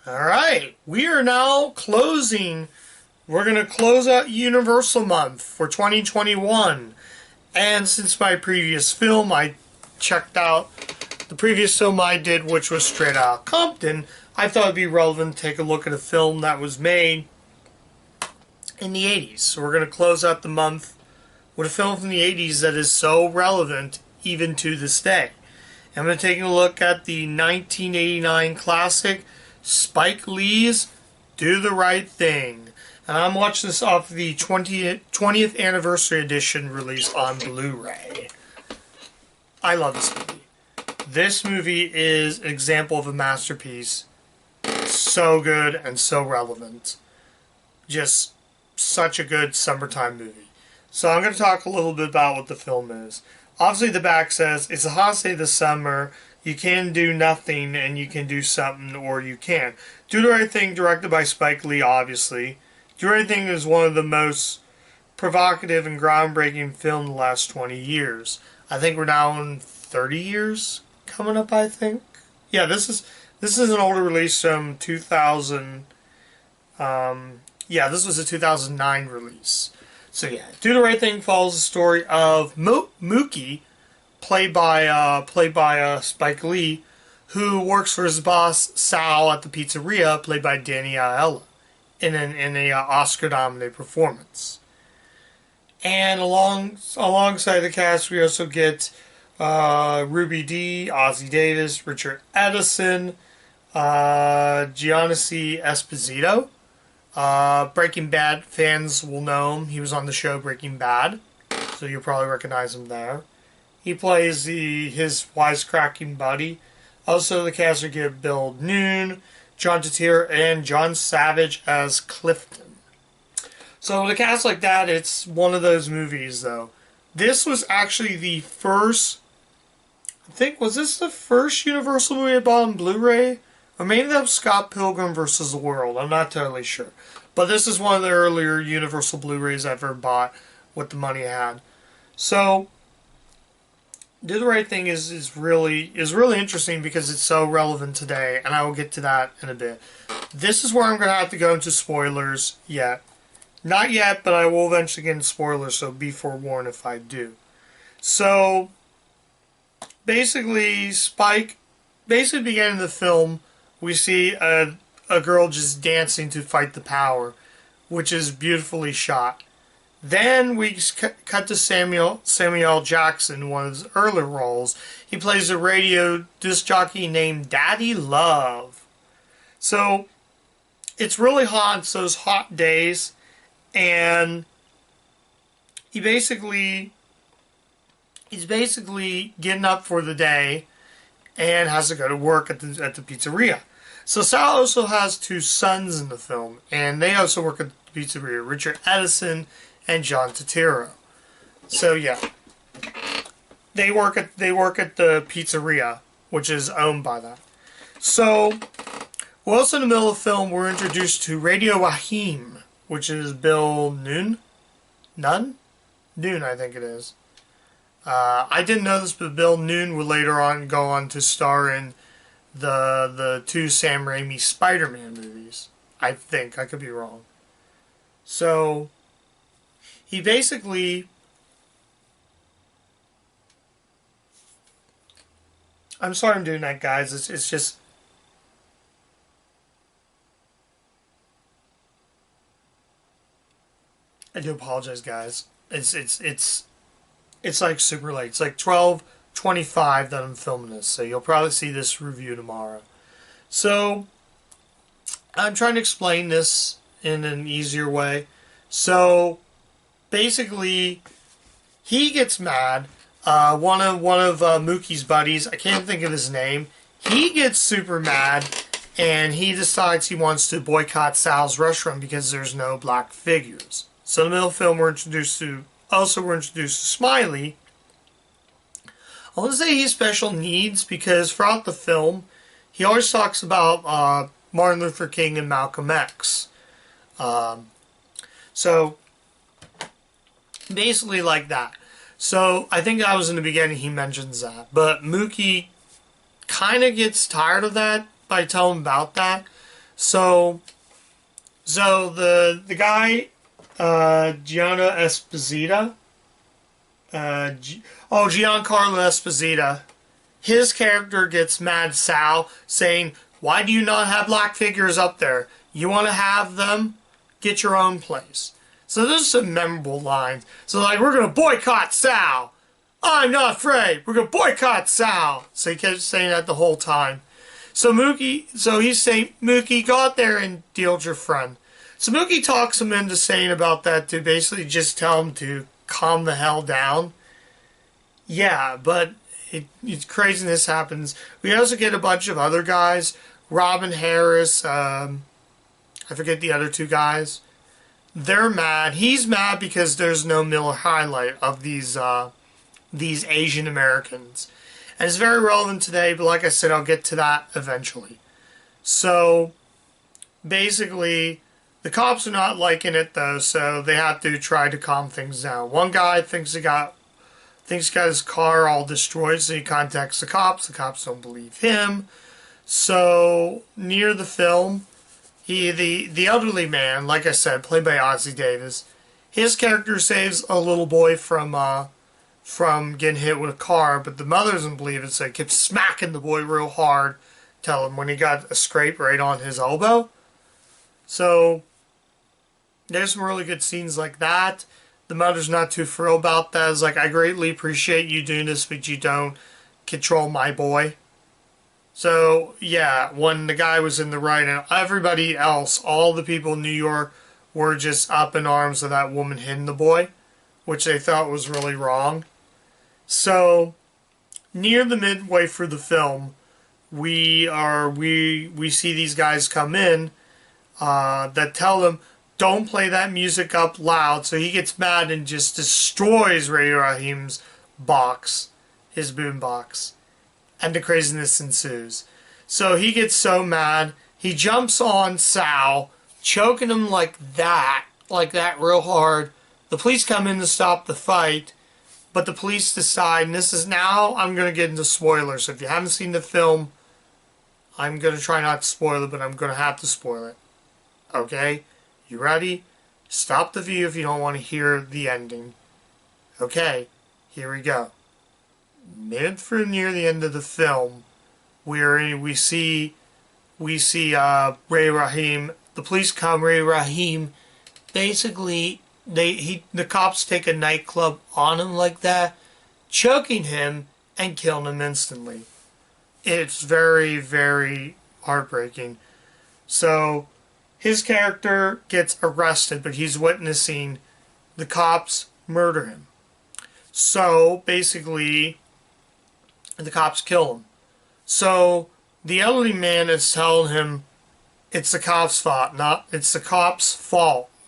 All right, we are now closing. We're going to close out Universal Month for 2021. And since my previous film, I checked out the previous film I did, which was Straight Outta Compton, I thought it'd be relevant to take a look at a film that was made in the 80s. So we're going to close out the month with a film from the 80s that is so relevant even to this day. I'm going to take a look at the 1989 classic Spike Lee's Do the Right Thing. And I'm watching this off the 20th anniversary edition released on Blu-ray. I love this movie. This movie is an example of a masterpiece. So good and so relevant. Just such a good summertime movie. So I'm going to talk a little bit about what the film is. Obviously the back says, it's a hot day this summer. You can do nothing and you can do something, or you can. Do the Right Thing, directed by Spike Lee, obviously. Do the Right Thing is one of the most provocative and groundbreaking film in the last 20 years. I think we're now in 30 years coming up, I think. Yeah, this is an older release from 2000. This was a 2009 release. So yeah, Do the Right Thing follows the story of Mookie, played by Spike Lee, who works for his boss Sal at the pizzeria, played by Danny Aiello, in a Oscar-nominated performance. And alongside the cast, we also get Ruby Dee, Ossie Davis, Richard Edison, Giannissi Esposito. Breaking Bad fans will know him. He was on the show Breaking Bad, so you'll probably recognize him there. He plays his wisecracking buddy. Also, the cast will get Bill Noon, John Turturro, and John Savage as Clifton. So with a cast like that, it's one of those movies, though. This was actually the first... was this the first Universal movie I bought on Blu-ray? Or maybe that was Scott Pilgrim vs. the World. I'm not totally sure. But this is one of the earlier Universal Blu-rays I've ever bought with the money I had. So, Do the Right Thing is really interesting because it's so relevant today, and I will get to that in a bit. This is where I'm going to have to go into spoilers yet. Not yet, but I will eventually get into spoilers, so be forewarned if I do. So, basically, beginning the film, we see a girl just dancing to fight the power, which is beautifully shot. Then we cut to Samuel L. Jackson, one of his earlier roles. He plays a radio disc jockey named Daddy Love. So it's really hot. It's those hot days, and he's basically getting up for the day and has to go to work at the pizzeria. So Sal also has two sons in the film, and they also work at the pizzeria, Richard Edison and John Turturro. So yeah, they work at the pizzeria, which is owned by that. So, also in the middle of the film, we're introduced to Radio Raheem, which is Bill Noon, I think it is. I didn't know this, but Bill Noon would later on go on to star in the two Sam Raimi Spider-Man movies. I think. I could be wrong. So, he basically... I'm sorry I'm doing that, guys. It's just... I do apologize, guys. It's like super late. It's like 12:25 that I'm filming this, so you'll probably see this review tomorrow. So, I'm trying to explain this in an easier way. So, basically, he gets mad. One of Mookie's buddies, I can't think of his name, he gets super mad, and he decides he wants to boycott Sal's restaurant because there's no black figures. So in the middle of the film, we're introduced to Smiley. I want to say he has special needs because throughout the film, he always talks about Martin Luther King and Malcolm X. So, basically like that. So, I think that was in the beginning he mentions that. But Mookie kind of gets tired of that by telling him about that. So, the guy, Giancarlo Esposito, Giancarlo Esposito, his character gets mad at Sal, saying, "Why do you not have black figures up there? You want to have them? Get your own place." So there's some memorable lines. So like, we're gonna boycott Sal. I'm not afraid. We're gonna boycott Sal. So he kept saying that the whole time. So he's saying, "Mookie, go out there and deal with your friend." So Mookie talks him into saying about that to basically just tell him to calm the hell down. Yeah, but it's craziness happens. We also get a bunch of other guys. Robin Harris, I forget the other two guys. They're mad. He's mad because there's no Miller High Life of these Asian Americans. And it's very relevant today, but like I said, I'll get to that eventually. So, basically, the cops are not liking it though, so they have to try to calm things down. One guy thinks he got his car all destroyed, so he contacts the cops. The cops don't believe him. So, near the film, the elderly man, like I said, played by Ossie Davis, his character saves a little boy from getting hit with a car, but the mother doesn't believe it, so he kept smacking the boy real hard, tell him when he got a scrape right on his elbow. So, there's some really good scenes like that. The mother's not too thrilled about that. It's like, "I greatly appreciate you doing this, but you don't control my boy." So, yeah, when the guy was in the right, and everybody else, all the people in New York were just up in arms of that woman hitting the boy, which they thought was really wrong. So, near the midway through the film, we see these guys come in that tell him, "Don't play that music up loud." So he gets mad and just destroys Ray Rahim's box, his boom box. And the craziness ensues. So he gets so mad, he jumps on Sal, choking him like that real hard. The police come in to stop the fight, but the police decide, and this is now, I'm going to get into spoilers. So if you haven't seen the film, I'm going to try not to spoil it, but I'm going to have to spoil it. Okay? You ready? Stop the video if you don't want to hear the ending. Okay, here we go. Mid through near the end of the film, we see Ray Rahim. The police come. Ray Rahim, basically, the cops take a nightclub on him like that, choking him and killing him instantly. It's very, very heartbreaking. So his character gets arrested, but he's witnessing the cops murder him. So basically, the cops kill him. So the elderly man is telling him it's the cops' fault,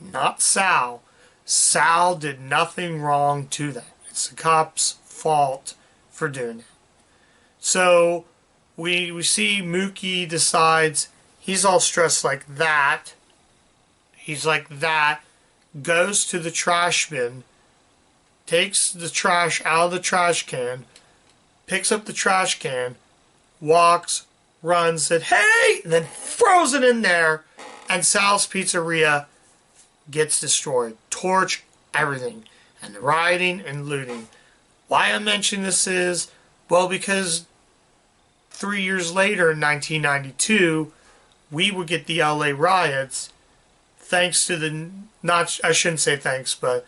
not Sal. Sal did nothing wrong to that. It's the cops' fault for doing it. So we see Mookie decides he's all stressed like that. He's like that, goes to the trash bin, takes the trash out of the trash can, picks up the trash can, walks, runs, said, "Hey!" and then throws it in there, and Sal's Pizzeria gets destroyed. Torch, everything. And the rioting and looting. Why I mention this is, well, because 3 years later in 1992, we would get the LA riots thanks to I shouldn't say thanks, but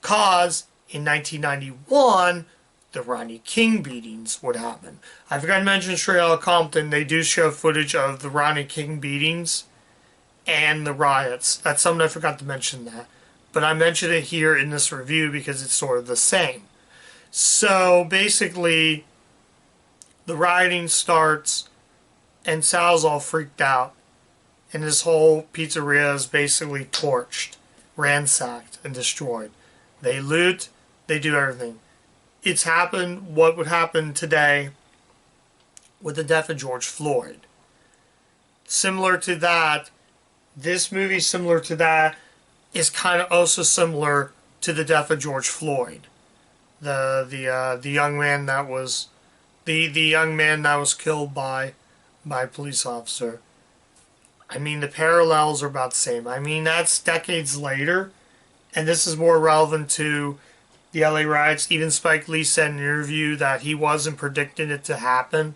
cause in 1991, the Rodney King beatings would happen. I forgot to mention Straight Outta Compton, they do show footage of the Rodney King beatings and the riots. That's something I forgot to mention that. But I mentioned it here in this review because it's sort of the same. So basically, the rioting starts and Sal's all freaked out. And his whole pizzeria is basically torched, ransacked, and destroyed. They loot, they do everything. It's happened what would happen today with the death of George Floyd. Similar to that, this movie similar to that is kind of also similar to the death of George Floyd. The young man that was the young man that was killed by a police officer. I mean, the parallels are about the same. I mean, that's decades later, and this is more relevant to the LA riots. Even Spike Lee said in an interview that he wasn't predicting it to happen,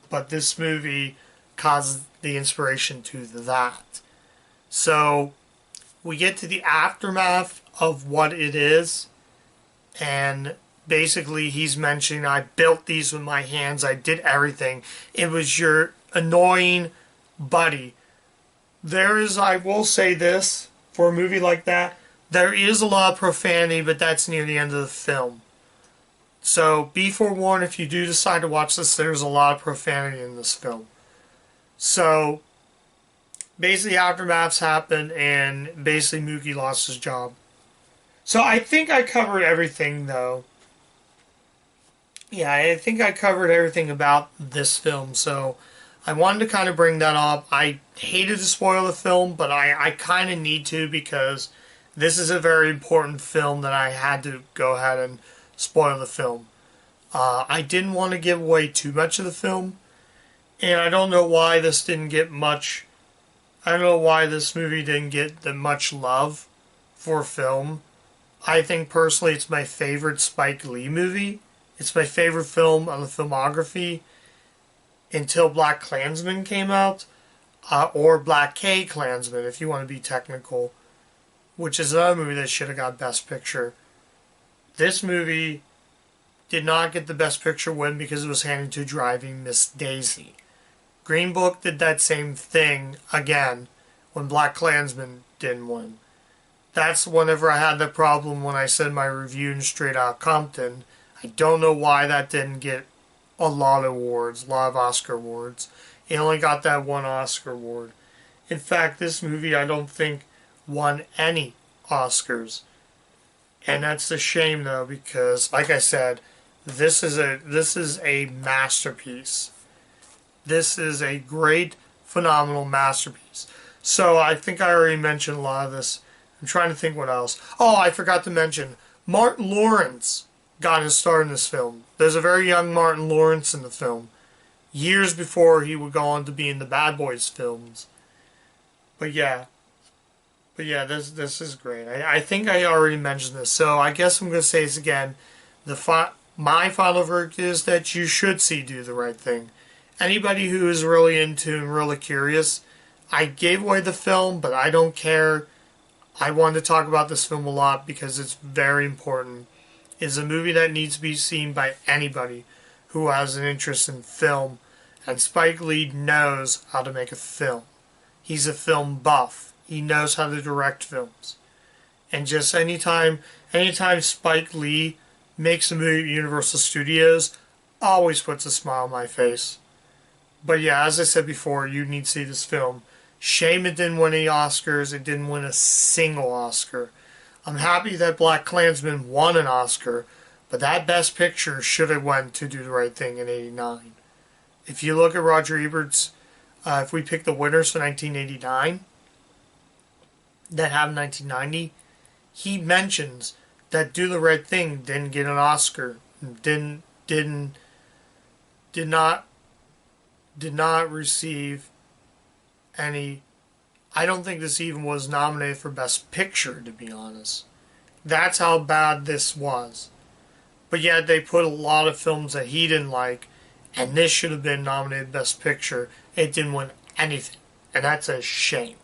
but this movie caused the inspiration to that. So we get to the aftermath of what it is, and basically he's mentioning, I built these with my hands, I did everything. It was your annoying buddy. There is, I will say this, for a movie like that, there is a lot of profanity, but that's near the end of the film. So be forewarned, if you do decide to watch this, there's a lot of profanity in this film. So basically aftermaths happened, and basically Mookie lost his job. So I think I covered everything, though. Yeah, I think I covered everything about this film, so I wanted to kind of bring that up. I hated to spoil the film, but I kind of need to, because this is a very important film that I had to go ahead and spoil the film. I didn't want to give away too much of the film, and I don't know why this didn't get much. I don't know why this movie didn't get that much love for film. I think personally it's my favorite Spike Lee movie. It's my favorite film on the filmography until Black Klansman came out, or Black K Klansman if you want to be technical, which is another movie that should have got Best Picture. This movie did not get the Best Picture win because it was handed to Driving Miss Daisy. Green Book did that same thing again when Black Klansman didn't win. That's whenever I had the problem when I said my review in Straight Outta Compton. I don't know why that didn't get a lot of awards, a lot of Oscar awards. It only got that one Oscar award. In fact, this movie I don't think won any Oscars. And that's a shame, though, because like I said, this is a masterpiece. This is a great, phenomenal masterpiece. So I think I already mentioned a lot of this. I'm trying to think what else. Oh, I forgot to mention, Martin Lawrence got his start in this film. There's a very young Martin Lawrence in the film, years before he would go on to be in the Bad Boys films. But yeah, this is great. I think I already mentioned this, so I guess I'm going to say this again. My final verdict is that you should see Do the Right Thing. Anybody who is really into and really curious, I gave away the film, but I don't care. I wanted to talk about this film a lot because it's very important. It's a movie that needs to be seen by anybody who has an interest in film, and Spike Lee knows how to make a film. He's a film buff. He knows how to direct films. And just anytime Spike Lee makes a movie at Universal Studios, always puts a smile on my face. But yeah, as I said before, you need to see this film. Shame it didn't win any Oscars. It didn't win a single Oscar. I'm happy that Black Klansman won an Oscar, but that Best Picture should have went to Do the Right Thing in '89. If you look at Roger Ebert's, if we pick the winners for 1989, that happened in 1990, he mentions that Do the Right Thing didn't get an Oscar, did not receive any. I don't think this even was nominated for Best Picture, to be honest. That's how bad this was. But yet they put a lot of films that he didn't like, and this should have been nominated Best Picture. It didn't win anything, and that's a shame.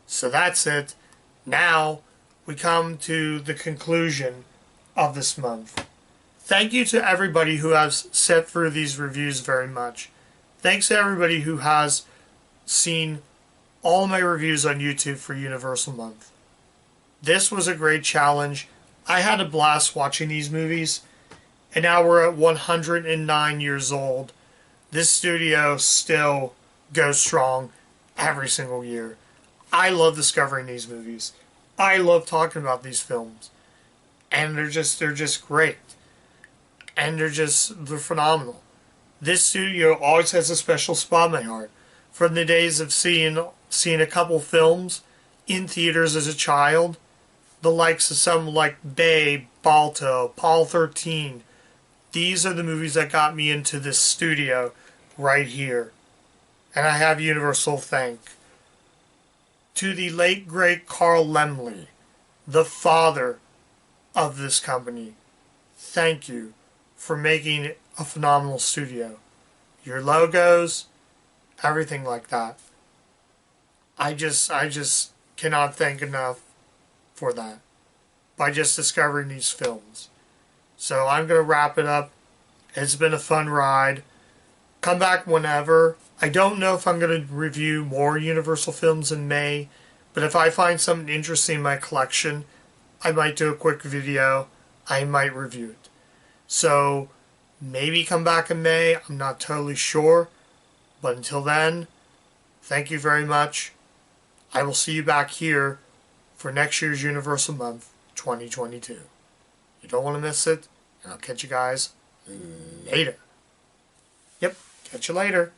So that's it. Now we come to the conclusion of this month. Thank you to everybody who has sat through these reviews very much. Thanks to everybody who has seen all my reviews on YouTube for Universal Month. This was a great challenge. I had a blast watching these movies, and now we're at 109 years old. This studio still goes strong every single year. I love discovering these movies. I love talking about these films. And they're just great. And they're phenomenal. This studio always has a special spot in my heart. From the days of seeing a couple films in theaters as a child, the likes of some like Babe, Balto, Paul 13. These are the movies that got me into this studio right here. And I have Universal to thank to the late great Carl Laemmle, the father of this company. Thank you for making it a phenomenal studio. Your logos, everything like that. I just cannot thank enough for that by just discovering these films. So I'm going to wrap it up. It's been a fun ride. Come back whenever. I don't know if I'm going to review more Universal films in May, but if I find something interesting in my collection, I might do a quick video. I might review it. So maybe come back in May. I'm not totally sure. But until then, thank you very much. I will see you back here for next year's Universal Month 2022. You don't want to miss it, and I'll catch you guys later. Yep, catch you later.